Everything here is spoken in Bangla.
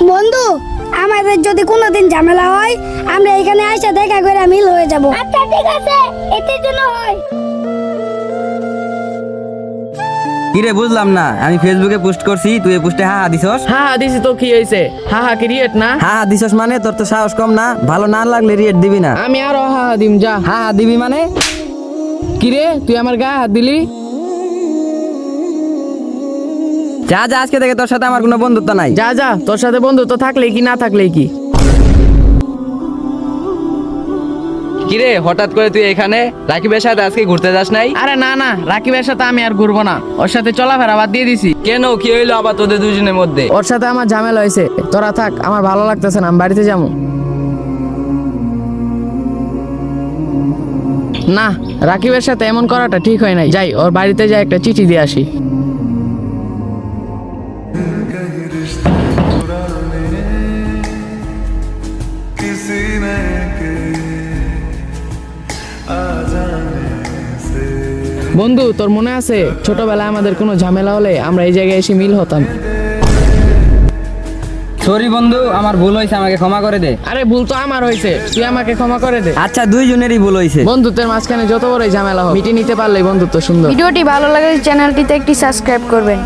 বন্ধু, আমাদের যদি কোনোদিন ঝামেলা হয় আমরা এখানে আইসা দেখা করে মিল হয়ে যাব। আচ্ছা ঠিক আছে, এটার জন্য হয়। কিরে বুঝলাম না, আমি ফেসবুকে পোস্ট করছি, তুই এই পোস্টে হা হা দিছস। হা হা দিছি তো কি হয়েছে? হা হা কি রিয়েট না? হা হা দিছস মানে তোর তো সাহস কম না? ভালো না লাগলে রিয়েট দিবি না। আমি আরো হা হা দিম যা। হা হা দিবি মানে? কিরে তুই আমার গায়ে হাত দিলি? যা যা, আজকে থেকে তোর সাথে আমার কোনো বন্ধুত্ব নাই। যা যা, তোর সাথে বন্ধুত্ব থাকলেই কি না থাকলেই কি। কিরে হঠাৎ করে তুই এখানে? রাকিবের সাথে আজকে ঘুরতে যাস নাই? আরে না না, রাকিবের সাথে আমি আর ঘুরবো না, ওর সাথে চলাফেরা বাদ দিয়ে দিছি। কেন, কি হইলো আবার তোদের দুজনের মধ্যে? ওর সাথে আমার ঝামেলা হয়েছে, তোরা থাক, আমার ভালো লাগতেছে না, আমি বাড়িতে যাবো। না, রাকিবের সাথে এমন করাটা ঠিক হয় নাই। যাই, ওর বাড়িতে যাই একটা চিঠি দিয়ে আসি। বন্ধু, তোর মনে আছে ছোটবেলায় আমাদের কোনো ঝামেলা হলে আমরা এই জায়গায় এসে মিল হতাম? সরি বন্ধু, আমার ভুল হয়েছে, আমাকে ক্ষমা করে দে। আরে ভুল তো আমার হয়েছে, তুই আমাকে ক্ষমা করে দে। আচ্ছা, দুইজনেরই ভুল হয়েছে। বন্ধুত্বের মাঝখানে যত বড়ই ঝামেলা হোক, মিটিয়ে নিতে পারলেই বন্ধুত্ব সুন্দর। ভিডিওটি ভালো লাগলে চ্যানেলটিতে একটি সাবস্ক্রাইব করবেন।